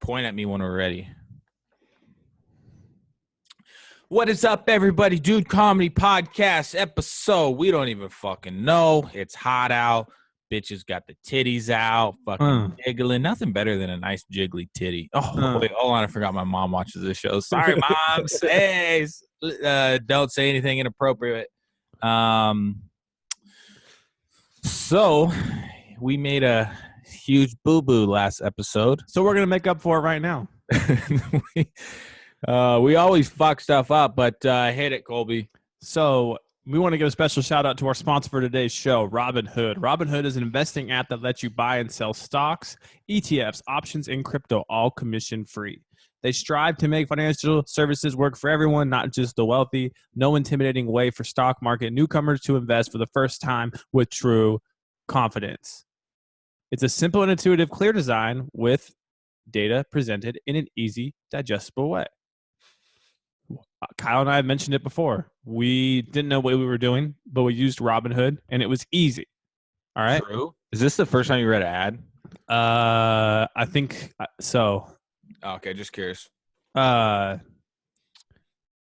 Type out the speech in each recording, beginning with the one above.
point at me when we're ready. What is up, everybody? Dude Comedy Podcast episode. We don't even fucking know. It's hot out. Bitches got the titties out, fucking jiggling. Nothing better than a nice jiggly titty. Oh, wait, hold on. I forgot my mom watches this show. Sorry, moms. Hey, don't say anything inappropriate. So we made a huge boo-boo last episode. So we're going to make up for it right now. We always fuck stuff up, but hit it, Colby. So we want to give a special shout out to our sponsor for today's show, Robinhood. Robinhood is an investing app that lets you buy and sell stocks, ETFs, options, and crypto, all commission free. They strive to make financial services work for everyone, not just the wealthy. No intimidating way for stock market newcomers to invest for the first time with true confidence. It's a simple and intuitive, clear design with data presented in an easy, digestible way. Kyle and I have mentioned it before. We didn't know what we were doing, but we used Robinhood, and it was easy. All right? True. Is this the first time you read an ad? I think so. Oh, okay, just curious. Yeah,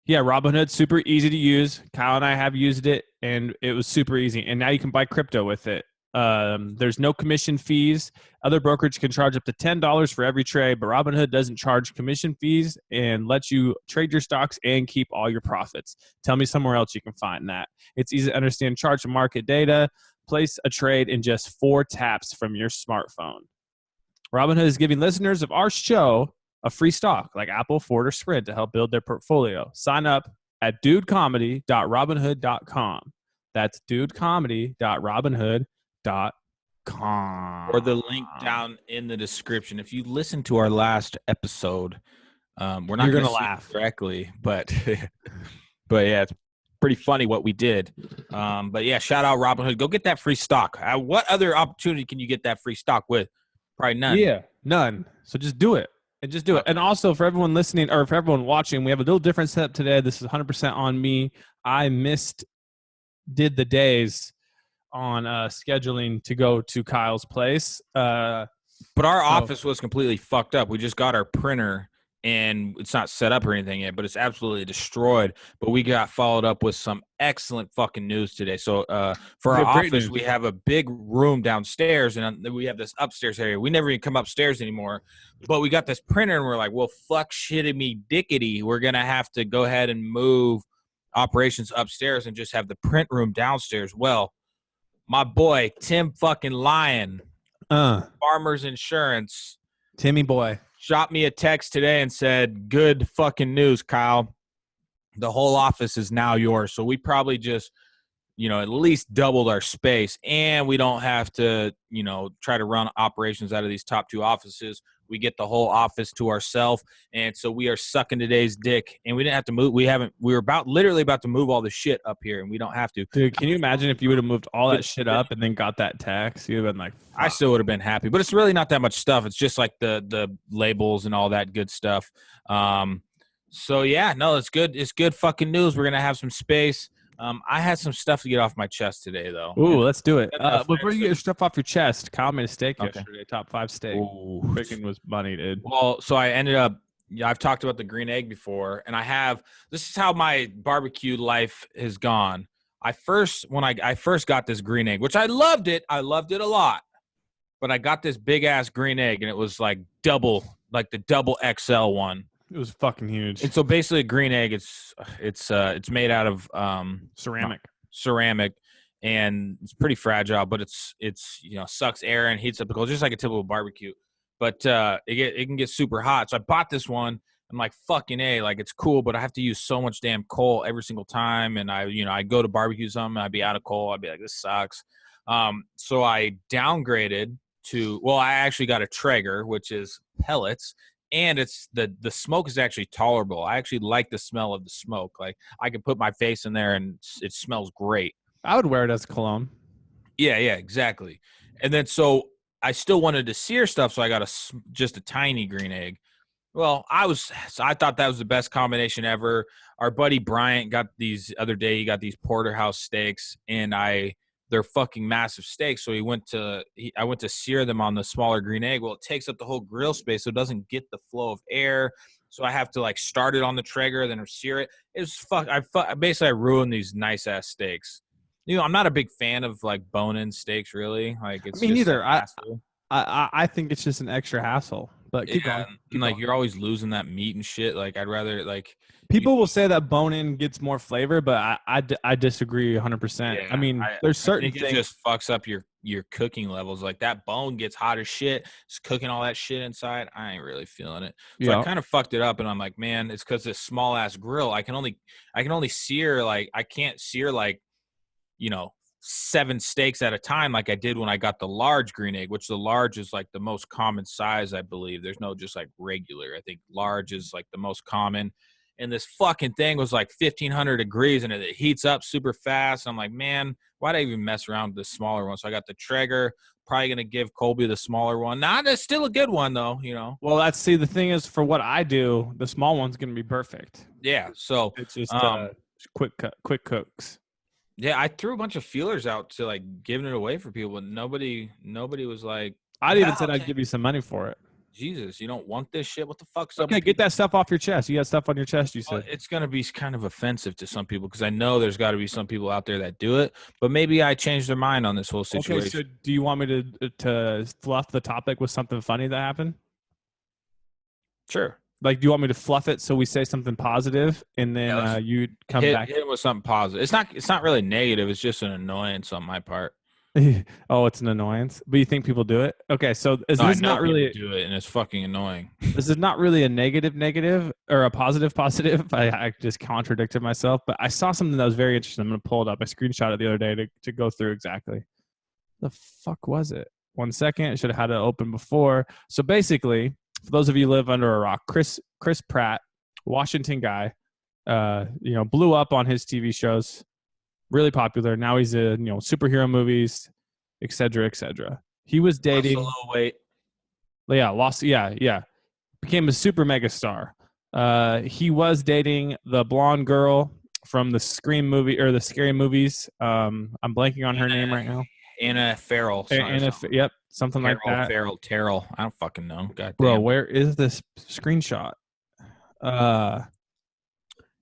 Robinhood, super easy to use. Kyle and I have used it, and it was super easy. And now you can buy crypto with it. There's no commission fees. Other brokerage can charge up to $10 for every trade, but Robinhood doesn't charge commission fees and lets you trade your stocks and keep all your profits. Tell me somewhere else you can find that. It's easy to understand charts and market data. Place a trade in just 4 taps from your smartphone. Robinhood is giving listeners of our show a free stock like Apple, Ford, or Sprint to help build their portfolio. Sign up at dudecomedy.robinhood.com. That's dudecomedy.robinhood.com. Or the link down in the description. If you listen to our last episode, we're not going to laugh directly, but yeah, it's pretty funny what we did. But yeah, shout out Robinhood. Go get that free stock. What other opportunity can you get that free stock with? Probably none. Yeah, none. So just do it. And just do it. And also for everyone listening or for everyone watching, we have a little different setup today. This is 100% on me. I did the days on scheduling to go to Kyle's place. But our office was completely fucked up. We just got our printer, and it's not set up or anything yet, but it's absolutely destroyed. But we got followed up with some excellent fucking news today. So for our office, we have a big room downstairs, and we have this upstairs area. We never even come upstairs anymore. But we got this printer, and we're like, well, fuck shitty me dickety. We're going to have to go ahead and move operations upstairs and just have the print room downstairs. Well, my boy, Tim fucking Lyon, Farmers Insurance. Timmy boy. Shot me a text today and said, good fucking news, Kyle. The whole office is now yours. So we probably just, at least doubled our space. And we don't have to, try to run operations out of these top 2 offices. We get the whole office to ourselves. And so we are sucking today's dick. And we didn't have to move. We were literally about to move all the shit up here, and we don't have to. Dude, can you imagine if you would have moved all that shit up and then got that tax? You'd have been like, fuck. I still would have been happy. But it's really not that much stuff. It's just like the labels and all that good stuff. So yeah, no, it's good. It's good fucking news. We're going to have some space. I had some stuff to get off my chest today, though. Ooh, let's do it. Before you get your stuff off your chest, Kyle made a steak yesterday, top 5 steak. Ooh. Freaking was money, dude. Well, so I ended up, I've talked about the green egg before, and this is how my barbecue life has gone. When I first got this green egg, which I loved it a lot, but I got this big ass green egg, and it was like the double XL one. It was fucking huge. And so basically a green egg, it's made out of ceramic, and it's pretty fragile, but it's sucks air and heats up the coal just like a typical barbecue. But it can get super hot. So I bought this one. I'm like, fucking A, like it's cool, but I have to use so much damn coal every single time. And I go to barbecue something, I'd be out of coal. I'd be like, this sucks. So I downgraded I actually got a Traeger, which is pellets. And it's the smoke is actually tolerable. I actually like the smell of the smoke. Like I can put my face in there and it smells great. I would wear it as cologne. Yeah, exactly. And then so I still wanted to sear stuff, so I got just a tiny green egg. Well, I thought that was the best combination ever. Our buddy Bryant got these other day. He got these porterhouse steaks, and I they're fucking massive steaks. So I went to sear them on the smaller green egg. Well, it takes up the whole grill space, so it doesn't get the flow of air. So I have to like start it on the Traeger, then sear it. It was basically I ruined these nice ass steaks. You know, I'm not a big fan of like bone-in steaks, really. Like it's Me just neither. a hassle. I think it's just an extra hassle. But keep going. And like you're always losing that meat and shit. Like I'd rather like people will say that bone-in gets more flavor, but I disagree 100%. Yeah, I mean, there's certain things. It just fucks up your cooking levels. Like that bone gets hot as shit. It's cooking all that shit inside. I ain't really feeling it. So I kind of fucked it up, and I'm like, man, it's because this small ass grill. I can only sear like I can't sear like 7 steaks at a time like I did when I got the large green egg, which the large is like the most common size, I believe. There's no just like regular. I think large is like the most common. And this fucking thing was like 1,500 degrees and it heats up super fast. I'm like, man, why'd I even mess around with the smaller one? So I got the Traeger, probably going to give Colby the smaller one. Nah, that's still a good one though, Well, the thing is, for what I do, the small one's going to be perfect. Yeah. So it's just quick cooks. Yeah, I threw a bunch of feelers out to like giving it away for people, but nobody was like. I'd even said I'd give you some money for it. Jesus, you don't want this shit? What the fuck's up? Okay, get that stuff off your chest. You got stuff on your chest, you said. It's going to be kind of offensive to some people because I know there's got to be some people out there that do it, but maybe I changed their mind on this whole situation. Okay, so do you want me to fluff the topic with something funny that happened? Sure. Like, do you want me to fluff it so we say something positive and then you come back? Hit it with something positive. It's not really negative. It's just an annoyance on my part. Oh, it's an annoyance. But you think people do it? Okay, so this is not really do it, and it's fucking annoying. This is not really a negative or a positive. I just contradicted myself, but I saw something that was very interesting. I'm gonna pull it up. I screenshot it the other day to go through exactly. The fuck was it? 1 second. I should have had it open before. So basically, for those of you who live under a rock, Chris Pratt, Washington guy, blew up on his TV shows. Really popular. Now he's in, superhero movies, et cetera, et cetera. He was dating. Lost a little weight. Yeah. Became a super mega star. He was dating the blonde girl from the Scream movie or the Scary Movies. I'm blanking on her name right now. Anna Farrell. Yep, something like that. Terrell. I don't fucking know. God Bro, damn. where is this screenshot?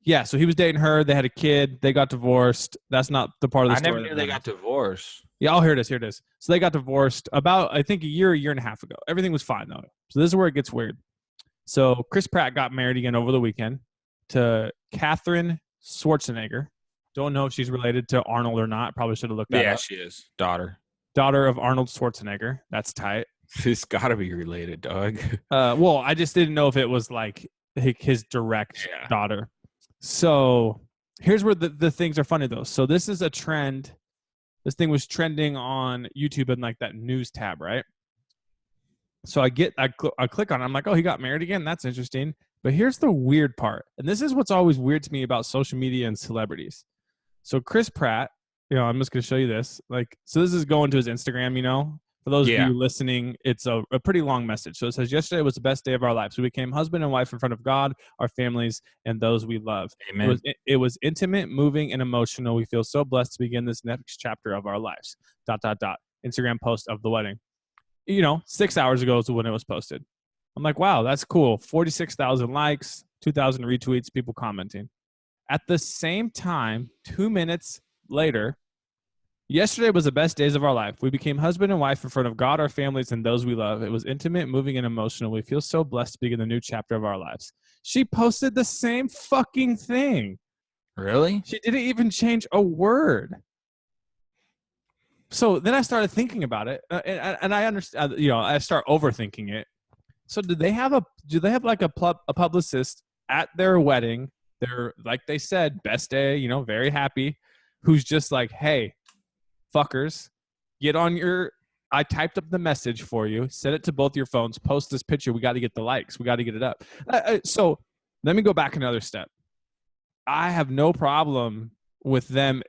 Yeah, so he was dating her. They had a kid. They got divorced. That's not the part of the story. I never knew they got divorced. Yeah, here it is. So they got divorced about, I think, a year and a half ago. Everything was fine, though. So this is where it gets weird. So Chris Pratt got married again over the weekend to Katherine Schwarzenegger. Don't know if she's related to Arnold or not. Probably should have looked that up. Yeah, she is. Daughter of Arnold Schwarzenegger. That's tight. It's got to be related, dog. Well, I just didn't know if it was like his direct daughter. So here's where the things are funny, though. So this is a trend. This thing was trending on YouTube in like that news tab, right? So I click on it. I'm like, oh, he got married again. That's interesting. But here's the weird part. And this is what's always weird to me about social media and celebrities. So Chris Pratt, I'm just going to show you this. So this is going to his Instagram, For those of you listening, it's a pretty long message. So it says, yesterday was the best day of our lives. We became husband and wife in front of God, our families, and those we love. Amen. It was intimate, moving, and emotional. We feel so blessed to begin this next chapter of our lives. ... Instagram post of the wedding. 6 hours ago is when it was posted. I'm like, wow, that's cool. 46,000 likes, 2,000 retweets, people commenting. At the same time, 2 minutes later, yesterday was the best days of our life. We became husband and wife in front of God, our families, and those we love. It was intimate, moving, and emotional. We feel so blessed to begin the new chapter of our lives. She posted the same fucking thing. Really? She didn't even change a word. So then I started thinking about it, and I understand. I start overthinking it. So do they have like a publicist at their wedding? They're, like they said, best day. Very happy. Who's just like, hey, fuckers, get on your. I typed up the message for you. Send it to both your phones. Post this picture. We got to get the likes. We got to get it up. So let me go back another step. I have no problem with them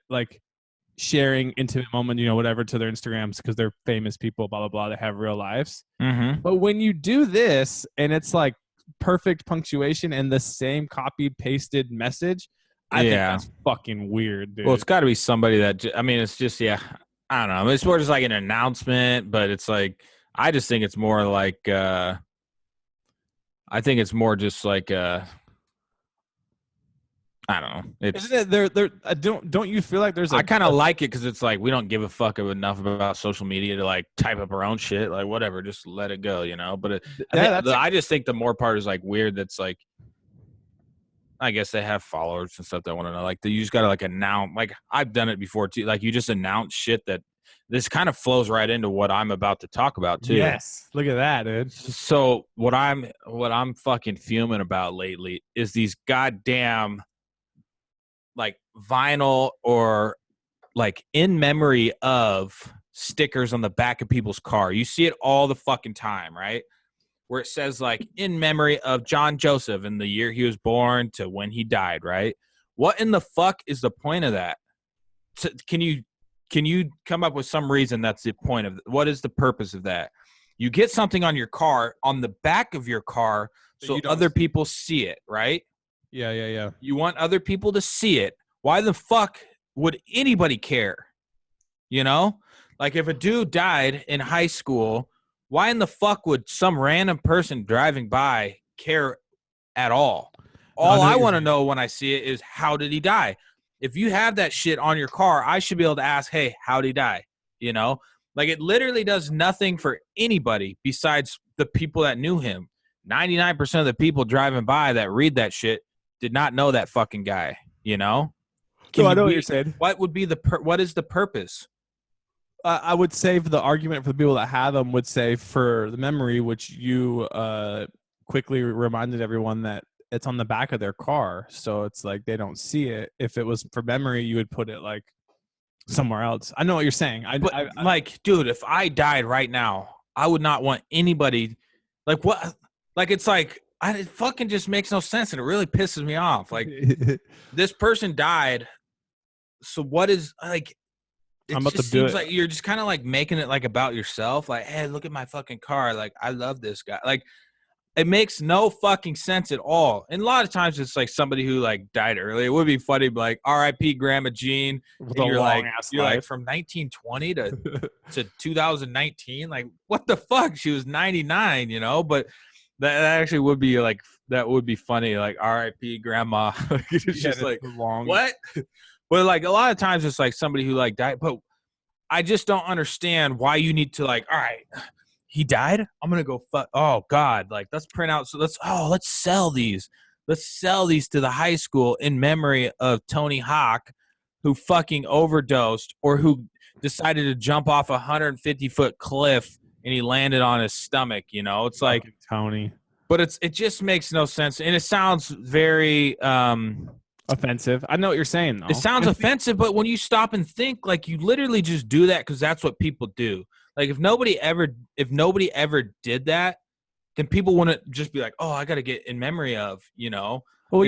sharing intimate moment, whatever, to their Instagrams because they're famous people, blah, blah, blah. They have real lives. Mm-hmm. But when you do this and it's like perfect punctuation and the same copied, pasted message, I think that's fucking weird, dude. Well, it's got to be somebody that, it's just, I don't know. It's more just like an announcement, but it's like I just think it's more like I think it's more just like I don't know. It's Isn't it there? Don't you feel like there's I kind of like it because it's like we don't give a fuck enough about social media to like type up our own shit. Like whatever, just let it go, you know. But I just think the more part is like weird. That's like I guess they have followers and stuff that want to know. Like you just gotta like announce. Like I've done it before too. Like you just announce shit that this kind of flows right into what I'm about to talk about too. Yes, look at that, dude. So what I'm fucking fuming about lately is these goddamn like vinyl or like in memory of stickers on the back of people's car. You see it all the fucking time, right? Where it says like in memory of John Joseph and the year he was born to when he died, right? What in the fuck is the point of that? Can you come up with some reason that's the point of what is the purpose of that? You get something on your car, on the back of your car, so other people see it, right? Yeah. You want other people to see it. Why the fuck would anybody care? You know? Like if a dude died in high school, why in the fuck would some random person driving by care at all? All I want to know when I see it is how did he die? If you have that shit on your car, I should be able to ask, hey, how'd he die? You know? Like it literally does nothing for anybody besides the people that knew him. 99% of the people driving by that read that shit did not know that fucking guy, you know? I know what you're saying. What would be what is the purpose? I would say for the argument for the people that have them would say for the memory, which you quickly reminded everyone that it's on the back of their car. So it's like they don't see it. If it was for memory, you would put it like somewhere else. I know what you're saying. Like, dude, if I died right now, I would not want anybody like what? Like, it's like, it fucking just makes no sense. And it really pisses me off. Like this person died. So what is like, it just seems like you're just kind of like making it like about yourself. Like, hey, look at my fucking car. Like, I love this guy. Like, it makes no fucking sense at all. And a lot of times it's like somebody who like died early. It would be funny, like R.I.P. Grandma Jean. And you're like from 1920 to 2019. Like, what the fuck? She was 99, you know. But that actually would be like that would be funny. Like R.I.P. Grandma. It's just like what? But like a lot of times it's like somebody who like died. But I just don't understand why you need to like. All right. He died? I'm going to go fuck. Oh, God. Like, let's print out. So let's sell these. Let's sell these to the high school in memory of Tony Hawk, who fucking overdosed or who decided to jump off a 150-foot cliff and he landed on his stomach. You know, it's like Tony. But it just makes no sense. And it sounds very offensive. I know what you're saying, though. It sounds offensive, but when you stop and think, like, you literally just do that because that's what people do. Like if nobody ever did that, then people wouldn't just be like, "Oh, I got to get in memory of," you know. Well,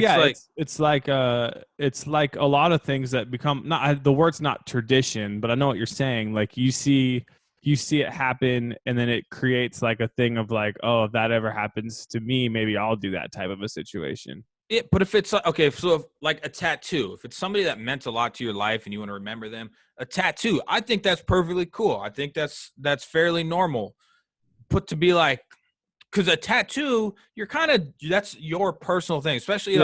it's like a lot of things that become the word's not tradition, but I know what you're saying. Like you see it happen, and then it creates like a thing of like, "Oh, if that ever happens to me, maybe I'll do that type of a situation." But if it's okay, so if, like a tattoo, if it's somebody that meant a lot to your life and you want to remember them, a tattoo, I think that's perfectly cool. I think that's fairly normal. But to be like, because a tattoo, that's your personal thing, especially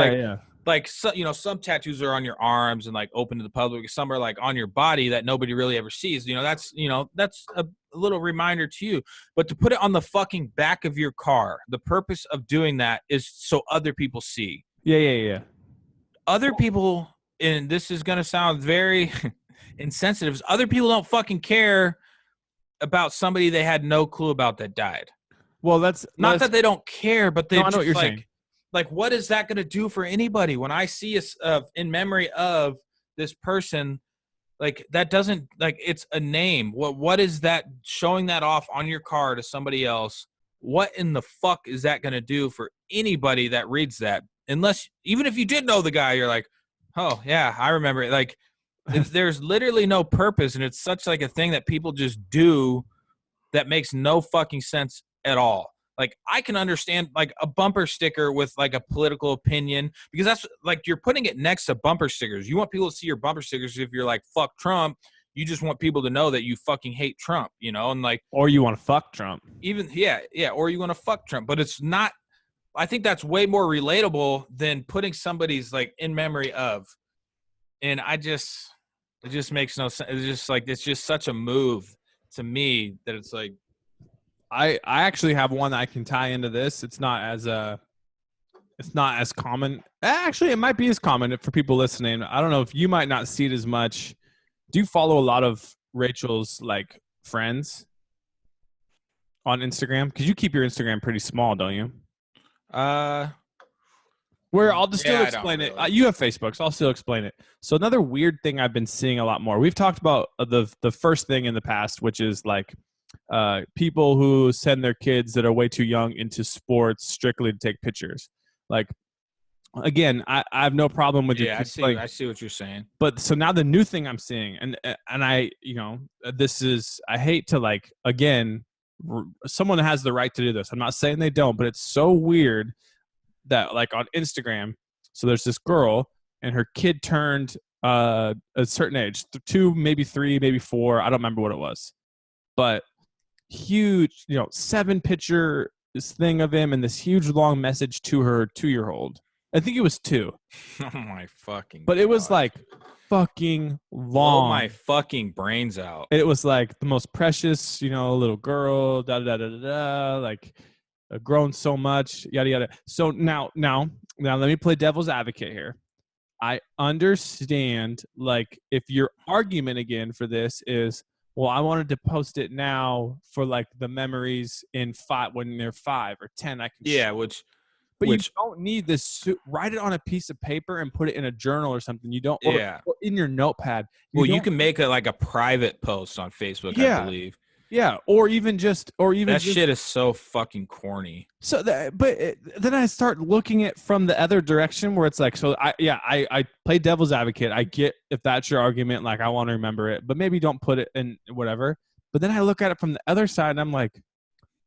like so, you know, some tattoos are on your arms and like open to the public. Some are like on your body that nobody really ever sees. You know, that's a little reminder to you. But to put it on the fucking back of your car, the purpose of doing that is so other people see. Yeah. Other people, and this is going to sound very insensitive, other people don't fucking care about somebody they had no clue about that died. Well, that's not that they don't care, but they I know what you're saying. Like, what is that going to do for anybody? When I see in memory of this person, like that doesn't like it's a name. What is that showing that off on your car to somebody else? What in the fuck is that going to do for anybody that reads that? Unless, even if you did know the guy, you're like, oh yeah, I remember it. Like, there's literally no purpose, and it's such like a thing that people just do that makes no fucking sense at all. Like, I can understand like a bumper sticker with like a political opinion, because that's like you're putting it next to bumper stickers. You want people to see your bumper stickers if you're like fuck Trump. you just want people to know that you fucking hate Trump, you know, and like, or you want to fuck Trump. even or you want to fuck Trump, but it's not. I think that's way more relatable than putting somebody's like in memory of, and it just makes no sense. It's just such a move to me that it's like. I actually have one that I can tie into this. It's not as common. Actually, it might be as common for people listening. I don't know if you might not see it as much. Do you follow a lot of Rachel's like friends on Instagram? Because you keep your Instagram pretty small, don't you? Where I'll just still explain it. You have Facebook, so I'll still explain it. So another weird thing I've been seeing a lot more. We've talked about the first thing in the past, which is like people who send their kids that are way too young into sports strictly to take pictures. Like, again, I have no problem with your kids playing. I see what you're saying. But so now the new thing I'm seeing, and I, you know, this is, I hate to like, again, someone has the right to do this. I'm not saying they don't, but it's so weird that like on Instagram, so there's this girl and her kid turned a certain age, 2, maybe 3, maybe 4. I don't remember what it was, but huge, you know, 7-picture thing of him and this huge long message to her 2-year-old. I think it was 2. Oh my fucking But God. it was like fucking long. Blow my fucking brains out. It was like the most precious, you know, little girl, da da da da da, like grown so much, yada yada. So now let me play devil's advocate here. I understand, like, if your argument again for this is, well, I wanted to post it now for like the memories in 5 when they're 5 or 10. I can But you don't need this. Write it on a piece of paper and put it in a journal or something. You don't, or in your notepad. You can make it like a private post on Facebook, I believe. Yeah, or even that shit is so fucking corny. So, then I start looking at from the other direction where it's like, so I play devil's advocate. I get if that's your argument, like I want to remember it, but maybe don't put it in whatever. But then I look at it from the other side and I'm like,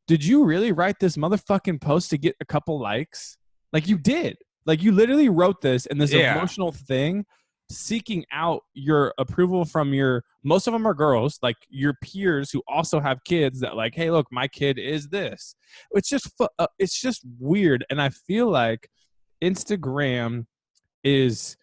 did you really write this motherfucking post to get a couple likes? Like you did. Like you literally wrote this and this emotional thing seeking out your approval from most of them are girls, like your peers who also have kids that like, hey, look, my kid is this. It's just weird. And I feel like Instagram is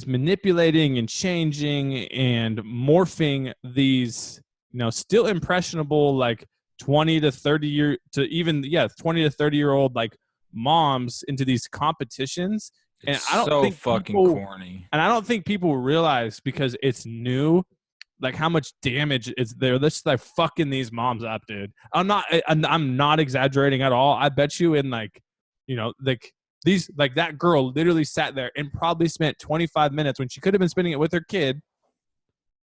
manipulating and changing and morphing these, you know, still impressionable, like 20 to 30 year to even 20 to 30 year old like moms into these competitions. And I don't think fucking corny. And I don't think people realize, because it's new, like how much damage is there. Let's just like fucking these moms up, dude. I'm not exaggerating at all. I bet you in like, you know, like these, like that girl literally sat there and probably spent 25 minutes when she could have been spending it with her kid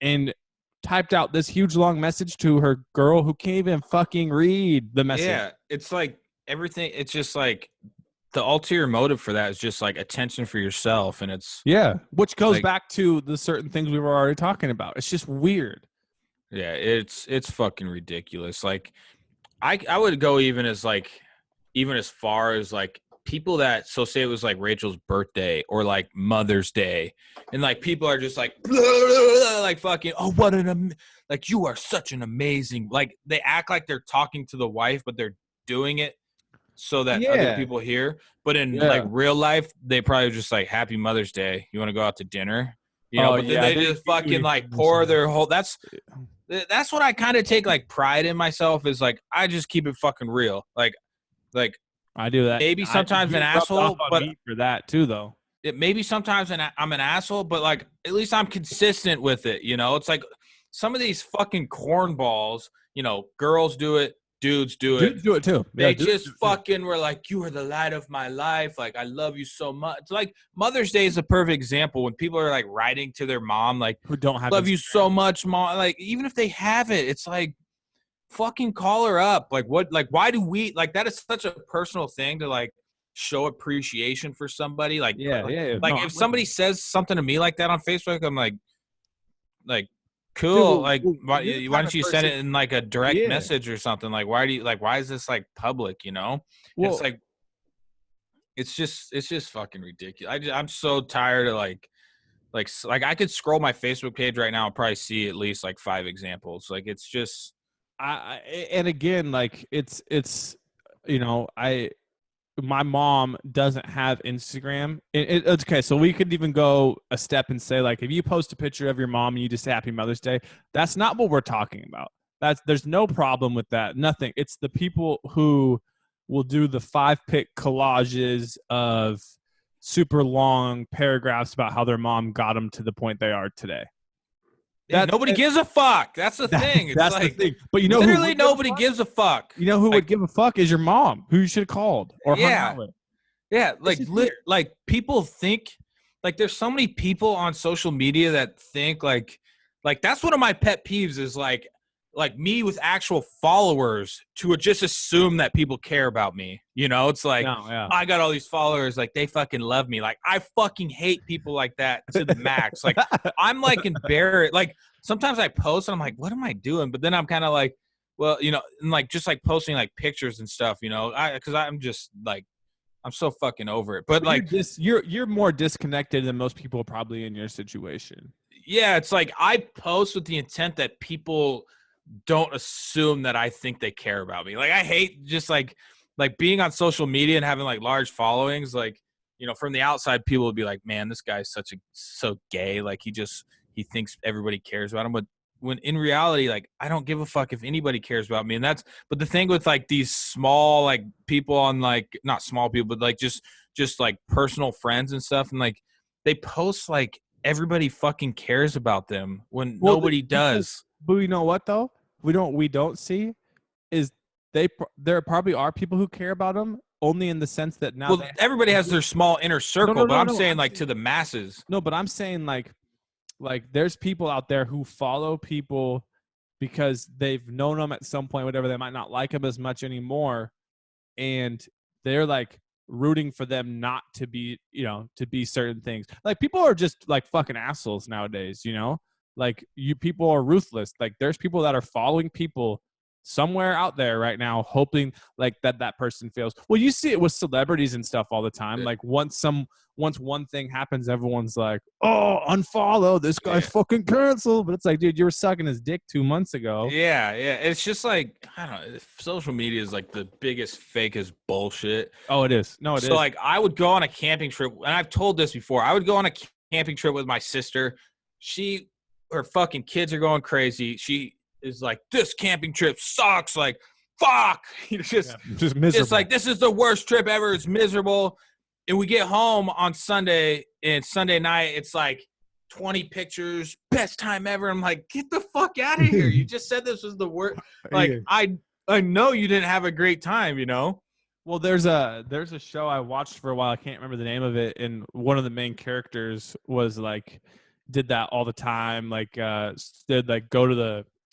and typed out this huge long message to her girl who can't even fucking read the message. Yeah, it's like everything. It's just like the ulterior motive for that is just like attention for yourself, and it's which goes like, back to the certain things we were already talking about. It's just weird. Yeah, it's fucking ridiculous. Like I would go even as far as like people that, so say it was like Rachel's birthday or like Mother's Day, and like people are just like blah, blah, blah, like fucking, oh, what like you are such an amazing, like they act like they're talking to the wife, but they're doing it so that other people hear. But in like real life, they probably just like, happy Mother's Day, you want to go out to dinner, you know? But then they just fucking like pour their whole, that's what I kind of take like pride in myself, is like I just keep it fucking real. Like I do that. Maybe sometimes an asshole, but for that too, though. Maybe sometimes I'm an asshole, but like at least I'm consistent with it. You know, it's like some of these fucking cornballs. You know, girls do it, dudes do it. Dudes do it too. They just fucking were like, you are the light of my life. Like I love you so much. Like Mother's Day is a perfect example when people are like writing to their mom, like, who don't have love you so much, mom. Like even if they have it, it's like, fucking call her up. Like what, like why do we, like that is such a personal thing to like show appreciation for somebody. Like if somebody says something to me like that on Facebook, I'm like cool. Like why don't you send it in like a direct message or something? Like why is this like public, you know? Well, it's like it's just fucking ridiculous. I'm so tired of like Like I could scroll my Facebook page right now and probably see at least like 5 examples. Like it's just And again, like it's I my mom doesn't have Instagram. It's okay. So we could even go a step and say, like, if you post a picture of your mom and you just say Happy Mother's Day, that's not what we're talking about. There's no problem with that. Nothing. It's the people who will do the 5-pic collages of super long paragraphs about how their mom got them to the point they are today. nobody gives a fuck. That's the thing. It's that's like the thing. But you know, literally nobody gives a fuck. You know who like, would give a fuck is your mom, who you should have called or hung out with. Yeah, like people think like there's so many people on social media that think like that's one of my pet peeves is like me with actual followers to just assume that people care about me. You know, it's like I got all these followers, like they fucking love me. Like I fucking hate people like that to the max. Like I'm like embarrassed. Like sometimes I post and I'm like, what am I doing? But then I'm kind of like, well, you know, and like just like posting like pictures and stuff, you know, because I'm just like I'm so fucking over it. But like you're more disconnected than most people probably in your situation. Yeah, it's like I post with the intent that people don't assume that I think they care about me. Like I hate just like being on social media and having like large followings. Like, you know, from the outside, people would be like, man, this guy's so gay. Like he thinks everybody cares about him. But when in reality, like I don't give a fuck if anybody cares about me. And but the thing with like these small like people on like not small people, but like just like personal friends and stuff, and like they post like everybody fucking cares about them when nobody does. But you know what though? We don't see is there probably are people who care about them only in the sense that now everybody has their small inner circle, but I'm saying like to the masses. No, but I'm saying like there's people out there who follow people because they've known them at some point, whatever. They might not like them as much anymore, and they're like rooting for them not to be, you know, to be certain things. Like people are just like fucking assholes nowadays, you know? Like people are ruthless. Like there's people that are following people somewhere out there right now, hoping like that person fails. Well, you see it with celebrities and stuff all the time. Like once one thing happens, everyone's like, oh, unfollow this guy's fucking canceled. But it's like, dude, you were sucking his dick 2 months ago. Yeah. It's just like, I don't know. Social media is like the biggest fakest bullshit. Oh, it is. No, it is. So like I would go on a camping trip, and I've told this before. I would go on a camping trip with my sister. Her fucking kids are going crazy. She is like, this camping trip sucks. Like, fuck. Just miserable. Just like, this is the worst trip ever. It's miserable. And we get home on Sunday, and Sunday night, it's like 20 pictures, best time ever. I'm like, get the fuck out of here. You just said this was the worst. Like, I know you didn't have a great time, you know? Well, there's a show I watched for a while. I can't remember the name of it. And one of the main characters was like, did that all the time. Like, they'd like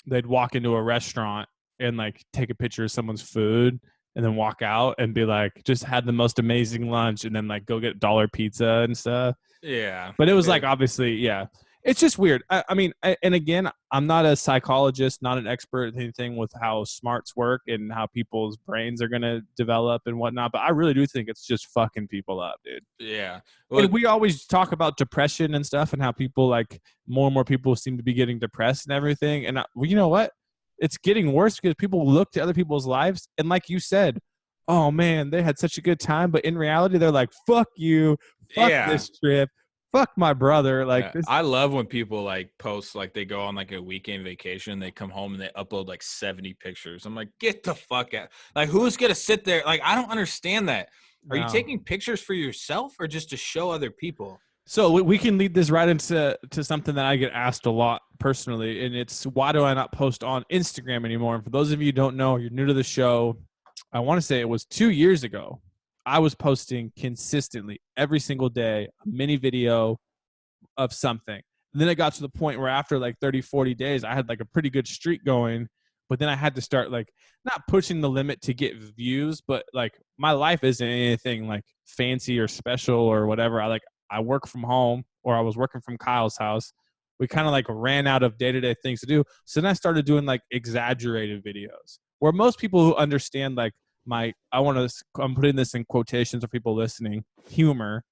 they'd walk into a restaurant and like take a picture of someone's food and then walk out and be like, just had the most amazing lunch, and then like go get dollar pizza and stuff. Yeah. But it was like, obviously, yeah. It's just weird. I mean, and again, I'm not a psychologist, not an expert at anything with how smarts work and how people's brains are going to develop and whatnot. But I really do think it's just fucking people up, dude. Yeah. Well, and we always talk about depression and stuff and how people like more and more people seem to be getting depressed and everything. And you know what? It's getting worse because people look to other people's lives. And like you said, oh man, they had such a good time. But in reality, they're like, fuck you. Fuck this trip. Fuck my brother. Like I love when people like post like they go on like a weekend vacation, they come home and they upload like 70 pictures. I'm like, get the fuck out. Like who's gonna sit there? Like I don't understand that. Are you taking pictures for yourself or just to show other people? So we can lead this right into something that I get asked a lot personally, and it's why do I not post on Instagram anymore? And for those of you who don't know, you're new to the show, I want to say it was 2 years ago. I was posting consistently every single day a mini video of something. And then it got to the point where after like 30, 40 days, I had like a pretty good streak going. But then I had to start like not pushing the limit to get views, but like my life isn't anything like fancy or special or whatever. I work from home, or I was working from Kyle's house. We kind of like ran out of day-to-day things to do. So then I started doing like exaggerated videos where most people who understand like I'm putting this in quotations for people listening, humor.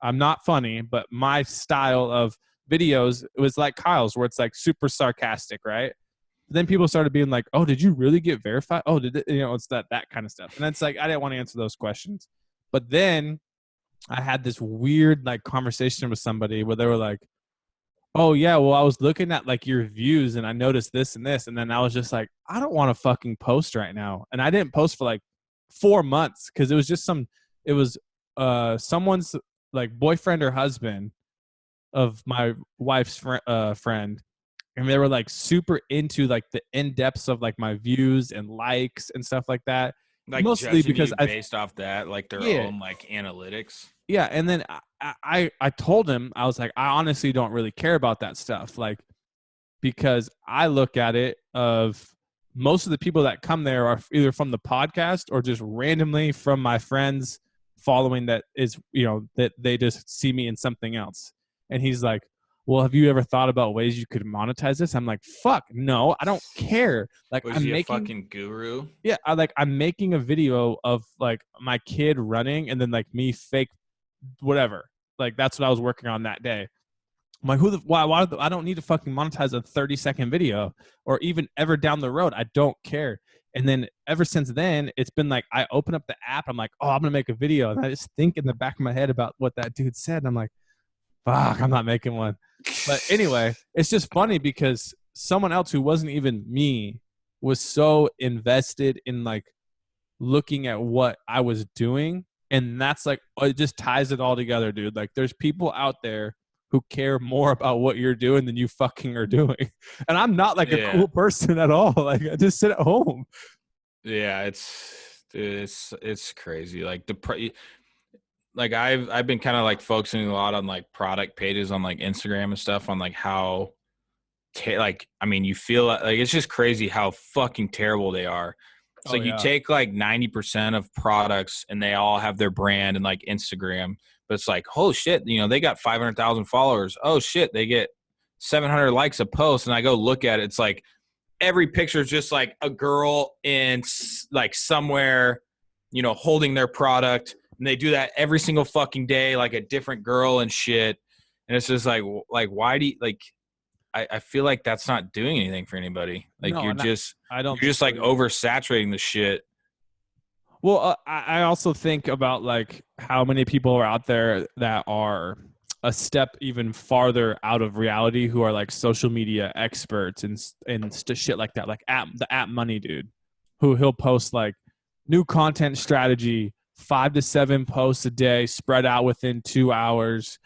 I'm not funny, but my style of videos, it was like Kyle's, where it's like super sarcastic, right? Then people started being like, "Oh, did you really get verified? Oh, did it?" It's that kind of stuff. And it's like I didn't want to answer those questions. But then I had this weird like conversation with somebody where they were like, "Oh yeah, well I was looking at like your views and I noticed this and this," and then I was just like, "I don't want to fucking post right now," and I didn't post for like 4 months because it was just it was someone's like boyfriend or husband of my wife's friend, and they were like super into like the in depths of like my views and likes and stuff like that. Like Mostly judging because you based off that, like their yeah, own like analytics. yeah, and then I told him, I was like, I honestly don't really care about that stuff, like, because I look at it of most of the people that come there are either from the podcast or just randomly from my friends following that is, that they just see me in something else. And he's like, well, have you ever thought about ways you could monetize this? I'm like, fuck, no, I don't care. Like, Was I'm he a making, fucking guru? yeah, I'm making a video of like my kid running and then like me fake whatever. Like, that's what I was working on that day. I'm like, why I don't need to fucking monetize a 30-second video or even ever down the road. I don't care. And then ever since then, it's been like, I open up the app. I'm like, oh, I'm going to make a video. And I just think in the back of my head about what that dude said. And I'm like, fuck, I'm not making one. But anyway, it's just funny because someone else who wasn't even me was so invested in like looking at what I was doing. And that's like, it just ties it all together, dude. Like, there's people out there who care more about what you're doing than you fucking are doing. And I'm not like a cool person at all. Like, I just sit at home. Yeah, it's crazy. Like like I've been kind of like focusing a lot on like product pages on like Instagram and stuff on like how like I mean you feel like it's just crazy how fucking terrible they are. It's like you take like 90% of products and they all have their brand and like Instagram, but it's like, oh shit, they got 500,000 followers. Oh shit, they get 700 likes a post. And I go look at it. It's like every picture is just like a girl in like somewhere, holding their product. And they do that every single fucking day, like a different girl and shit. And it's just like why do you like, I feel like that's not doing anything for anybody. Like no, you're just like so oversaturating the shit. Well, I also think about like how many people are out there that are a step even farther out of reality, who are like social media experts and shit like that. Like the app money dude, who he'll post like new content strategy, 5 to 7 posts a day, spread out within 2 hours.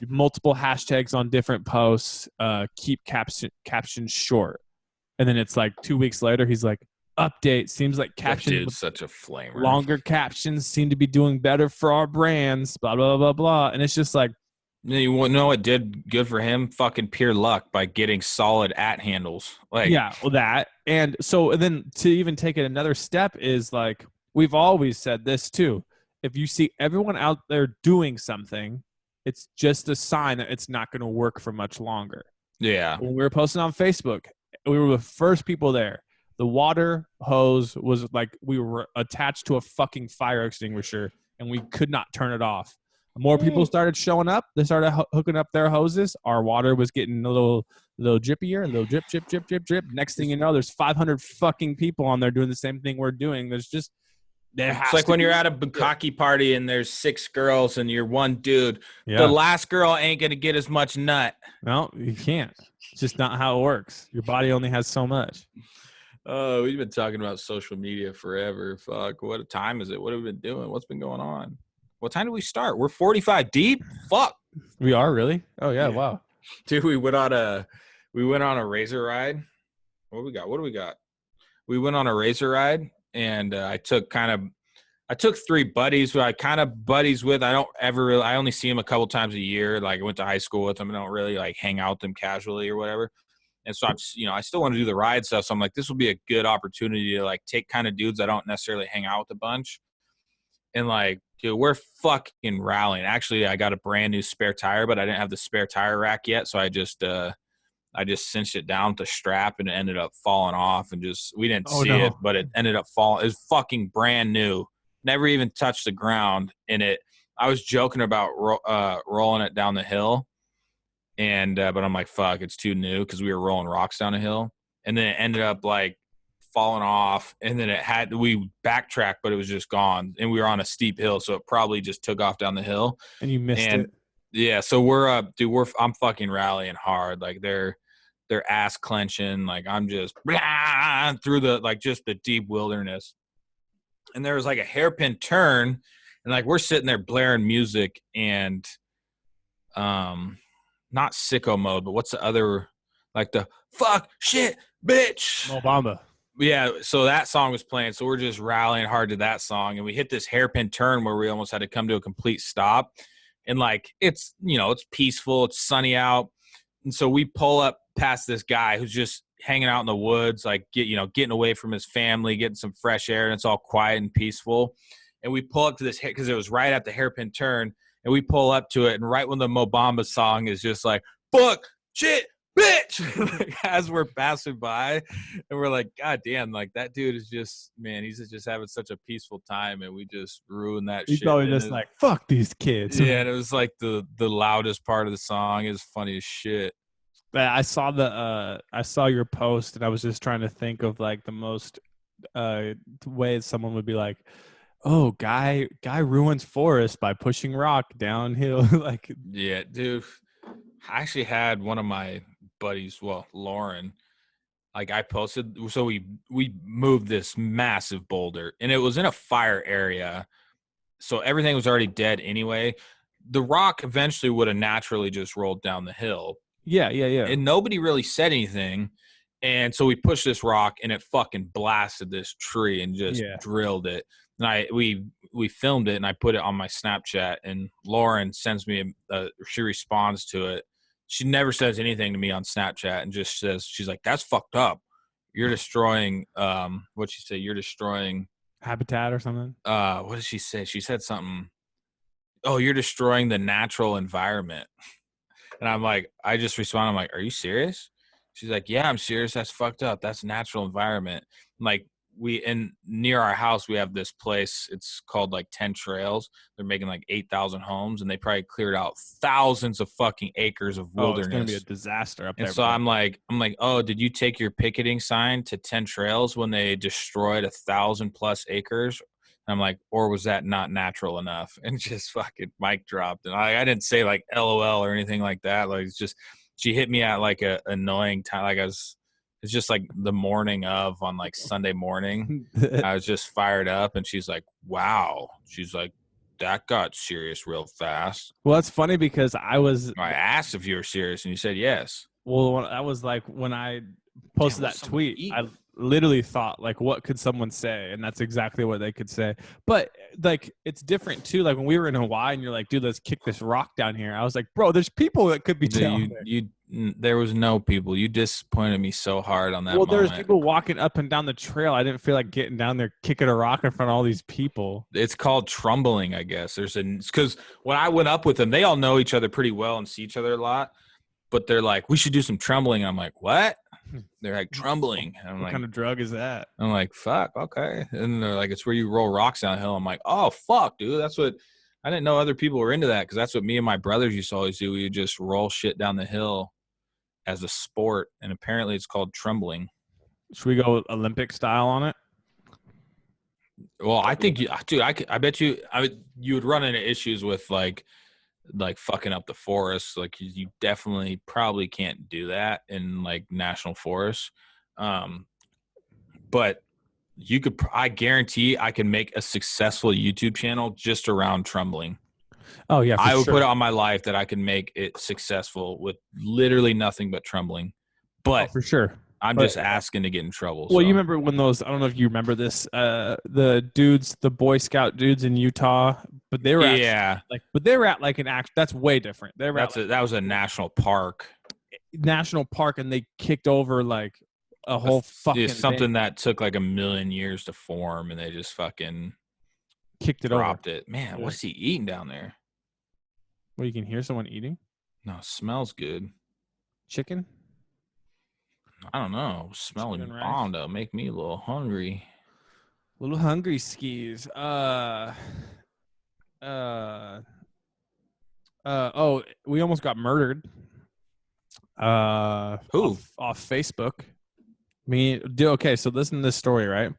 Multiple hashtags on different posts, keep captions short. And then it's like 2 weeks later, he's like, update, seems like captions, dude's such a flamer. Longer captions seem to be doing better for our brands, blah, blah, blah, blah. And it's just like, you know what did good for him? Fucking pure luck by getting solid @ handles. Like, yeah, well, that. And so, and then to even take it another step is like, we've always said this too. If you see everyone out there doing something, it's just a sign that it's not going to work for much longer. Yeah. When we were posting on Facebook, we were the first people there. The water hose was like, we were attached to a fucking fire extinguisher and we could not turn it off. More people started showing up. They started hooking up their hoses. Our water was getting a little drippier, a little drip, drip, drip, drip, drip. Next thing you know, there's 500 fucking people on there doing the same thing we're doing. There's just, it's like when you're at a bukkake party and there's 6 girls and you're one dude. Yeah. The last girl ain't going to get as much nut. No, you can't. It's just not how it works. Your body only has so much. Oh, we've been talking about social media forever. Fuck, what time is it? What have we been doing? What's been going on? What time did we start? We're 45 deep? Fuck. We are, really? Oh, yeah, wow. Dude, we went on a razor ride. What do we got? We went on a razor ride, and I took 3 buddies who I kind of buddies with. I only see them a couple times a year. Like, I went to high school with them. I don't really like hang out with them casually or whatever. And so I still want to do the ride stuff. So I'm like, this will be a good opportunity to like take kind of dudes I don't necessarily hang out with a bunch. And like, dude, we're fucking rallying. Actually, I got a brand new spare tire, but I didn't have the spare tire rack yet. So I just cinched it down with the strap and it ended up falling off and we didn't see it, but it ended up falling. It was fucking brand new. Never even touched the ground, and it I was joking about rolling it down the hill, and but I'm like, fuck, it's too new because we were rolling rocks down a hill, and then it ended up like falling off, and then we backtracked, but it was just gone, and we were on a steep hill, so it probably just took off down the hill, And you missed and it. yeah, so I'm fucking rallying hard, like they're ass clenching, like I'm just blah, through the like just the deep wilderness, and there was like a hairpin turn, and like we're sitting there blaring music, and not sicko mode, but what's the other, like the fuck shit bitch. Mo Bamba. Yeah, so that song was playing, so we're just rallying hard to that song, and we hit this hairpin turn where we almost had to come to a complete stop, and like it's it's peaceful, it's sunny out, and so we pull up past this guy who's just hanging out in the woods, like getting away from his family, getting some fresh air, and it's all quiet and peaceful, and we pull up to this because it was right at the hairpin turn, and we pull up to it, and right when the Mo Bamba song is just like fuck shit bitch like, as we're passing by, and we're like, god damn, like that dude is just, man, he's just having such a peaceful time, and we just ruined that He's shit. probably And just like, fuck these kids. yeah, and it was like the loudest part of the song. Is funny as shit. I saw your post, and I was just trying to think of like the most ways someone would be like, oh, guy ruins forest by pushing rock downhill. Like, Yeah, dude, I actually had one of my buddies, well, Lauren, like I posted, so we moved this massive boulder, and it was in a fire area, so everything was already dead anyway. The rock eventually would have naturally just rolled down the hill, yeah. and nobody really said anything, and so we pushed this rock, and it fucking blasted this tree and just drilled it. And we filmed it, and I put it on my Snapchat, and Lauren sends me she responds to it. She never says anything to me on Snapchat, and just says, she's like, that's fucked up. You're destroying what'd she say? You're destroying habitat or something. What did she say? She said something. Oh, you're destroying the natural environment. And I'm like, I just respond, I'm like, are you serious? She's like, yeah, I'm serious. That's fucked up. That's natural environment. I'm like, near our house, we have this place. It's called like 10 Trails. They're making like 8,000 homes, and they probably cleared out thousands of fucking acres of wilderness. It's gonna be a disaster up there. And so I'm like, oh, did you take your picketing sign to 10 Trails when they destroyed 1,000+ acres? And I'm like, or was that not natural enough? And just fucking mic dropped. And I didn't say like LOL or anything like that. Like, it's just, she hit me at like a annoying time. Like it's just like the morning of on like Sunday morning. I was just fired up, and she's like, wow. She's like, that got serious real fast. Well, that's funny because I asked if you were serious, and you said yes. Well, I was like, when I posted that tweet, I literally thought like, what could someone say? And that's exactly what they could say. But like, it's different too. Like when we were in Hawaii, and you're like, dude, let's kick this rock down here. I was like, bro, there's people that could be down there. There was no people. You disappointed me so hard on that. Well, there's people walking up and down the trail. I didn't feel like getting down there, kicking a rock in front of all these people. It's called trumbling, I guess. Because when I went up with them, they all know each other pretty well and see each other a lot. But they're like, we should do some trumbling. I'm like, what? They're like, trumbling. And I'm what like, kind of drug is that? I'm like, fuck, okay. And they're like, it's where you roll rocks downhill. I'm like, oh, fuck, dude. That's what I didn't know other people were into that, because that's what me and my brothers used to always do. We would just roll shit down the hill as a sport, and apparently it's called trumbling. Should we go Olympic style on it? Well, I think I bet you you would run into issues with like fucking up the forest. Like you definitely probably can't do that in like national forests. But you could, I guarantee I can make a successful YouTube channel just around trumbling. Oh yeah, I would put it on my life that I can make it successful with literally nothing but trumbling. But for sure, I'm just asking to get in trouble. Well, you remember when those? I don't know if you remember this. The Boy Scout dudes in Utah, but they were like an act. That's way different. That was a national park. National park, and they kicked over like a whole fucking something that took like 1,000,000 years to form, and they just fucking kicked it dropped it. Man, what is he eating down there? Well, you can hear someone eating. No, it smells good. Chicken? I don't know. Smelling bomb though. Make me a little hungry. A little hungry skis. We almost got murdered. Who? Off Facebook. Okay, so listen to this story, right?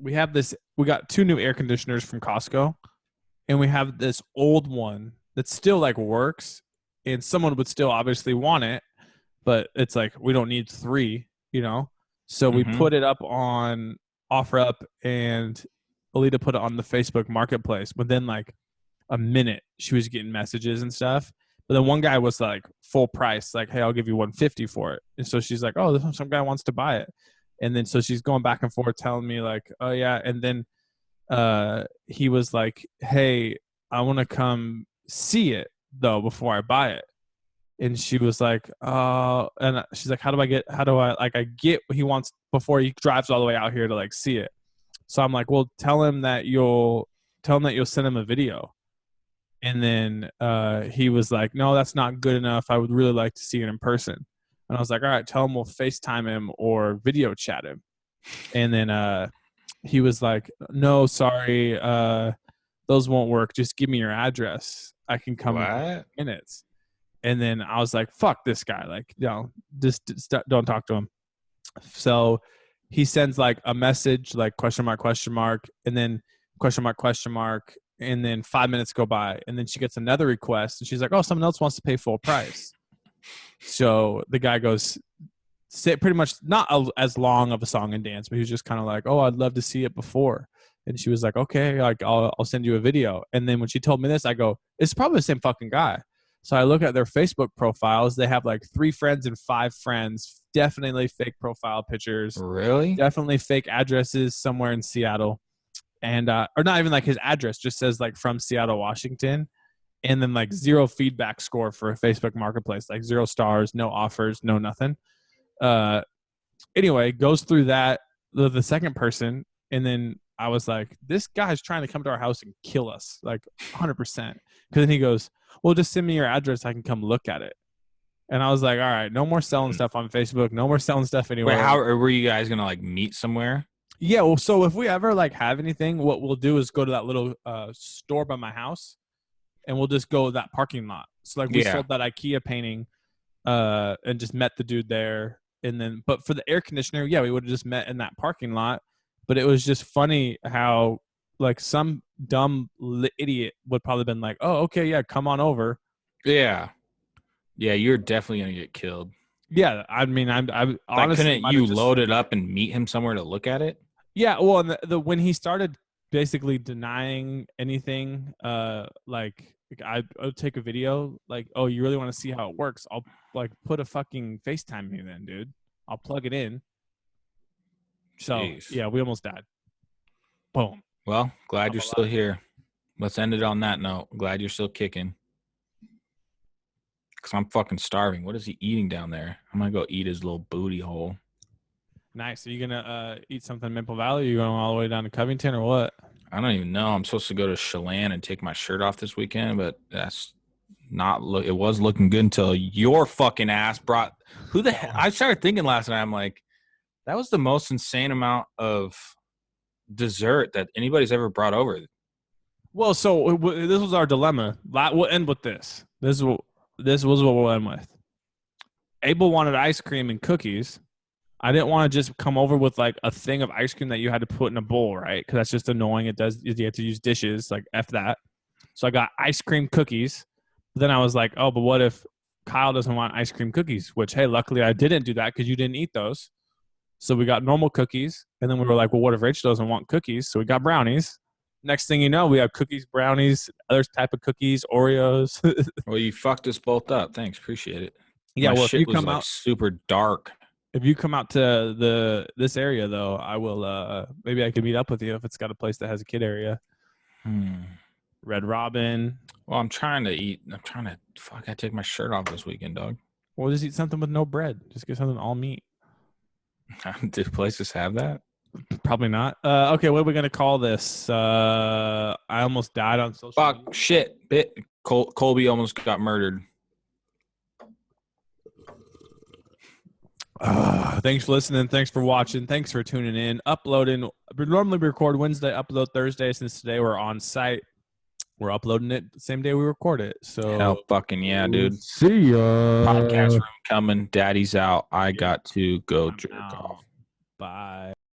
We got 2 new air conditioners from Costco, and we have this old one that still like works, and someone would still obviously want it, but it's like we don't need 3, So we put it up on OfferUp, and Alita put it on the Facebook Marketplace. Within like a minute, she was getting messages and stuff. But then one guy was like full price, like, "Hey, I'll give you $150 for it." And so she's like, "Oh, some guy wants to buy it." And then so she's going back and forth telling me like, "Oh yeah." And then he was like, "Hey, I want to come see it though before I buy it." And she was like, and she's like, how do I get what he wants before he drives all the way out here to like see it. So I'm like, well, tell him that you'll send him a video. And then he was like, no, that's not good enough. I would really like to see it in person. And I was like, all right, tell him we'll FaceTime him or video chat him. And then he was like, no, sorry, those won't work. Just give me your address. I can come in minutes. And then I was like, fuck this guy. Like, just don't talk to him. So he sends like a message, like question mark, and then question mark. And then 5 minutes go by. And then she gets another request. And she's like, oh, someone else wants to pay full price. So the guy goes, pretty much not as long of a song and dance, but he was just kind of like, oh, I'd love to see it before. And she was like, okay, like I'll send you a video. And then when she told me this, I go, it's probably the same fucking guy. So I look at their Facebook profiles. They have like 3 friends and 5 friends. Definitely fake profile pictures. Really? Definitely fake addresses somewhere in Seattle. And or not even like his address, just says like from Seattle, Washington. And then like 0 feedback score for a Facebook Marketplace, like 0 stars, no offers, no nothing. Anyway, goes through that, the second person. And then I was like, this guy's trying to come to our house and kill us, like 100%. Because then he goes, well, just send me your address. I can come look at it. And I was like, all right, no more selling stuff on Facebook. No more selling stuff anywhere. Wait, how were you guys going to like meet somewhere? Yeah. Well, so if we ever like have anything, what we'll do is go to that little store by my house, and we'll just go to that parking lot. So like we sold that IKEA painting and just met the dude there. And then, but for the air conditioner, we would have just met in that parking lot. But it was just funny how like some dumb idiot would probably been like, oh, okay, yeah, come on over. Yeah, you're definitely gonna get killed. Yeah, I mean, I'm honestly, couldn't you load it up and meet him somewhere to look at it? Yeah, well, and when he started basically denying anything, like I would take a video, like, oh, you really want to see how it works? I'll like put a fucking FaceTime me then, dude. I'll plug it in. So Jeez. yeah, we almost died. Boom. Well, glad you're still here. Let's end it on that note. Glad you're still kicking. Because I'm fucking starving. What is he eating down there? I'm going to go eat his little booty hole. Nice. Are you going to eat something in Maple Valley? Are you going all the way down to Covington or what? I don't even know. I'm supposed to go to Chelan and take my shirt off this weekend, but that's not – it was looking good until your fucking ass brought – who the hell – I started thinking last night, I'm like, that was the most insane amount of dessert that anybody's ever brought over. Well, so this was our dilemma. We'll end with this. This was what we'll end with. Abel wanted ice cream and cookies. I didn't want to just come over with like a thing of ice cream that you had to put in a bowl, right? Because that's just annoying. You have to use dishes. Like F that. So I got ice cream cookies. But then I was like, oh, but what if Kyle doesn't want ice cream cookies? Which, hey, luckily I didn't do that because you didn't eat those. So we got normal cookies. And then we were like, well, what if Rachel doesn't want cookies? So we got brownies. Next thing you know, we have cookies, brownies, other type of cookies, Oreos. Well, you fucked us both up. Thanks. Appreciate it. Yeah, well, if you come out super dark. If you come out to this area, though, I will. Maybe I can meet up with you if it's got a place that has a kid area. Red Robin. Well, I'm trying to eat. Fuck, I take my shirt off this weekend, dog. Well, just eat something with no bread. Just get something all meat. Do places have that? Probably not. Okay, what are we gonna call this? I almost died on social media. Fuck, shit. Colby almost got murdered. Thanks for listening. Thanks for watching. Thanks for tuning in. Uploading. We normally record Wednesday, upload Thursday. Since today we're on site, We're uploading it the same day we record it. So Hell fucking yeah, dude. See ya. Podcast room coming. Daddy's out. I got to go I'm jerk out. off. Bye.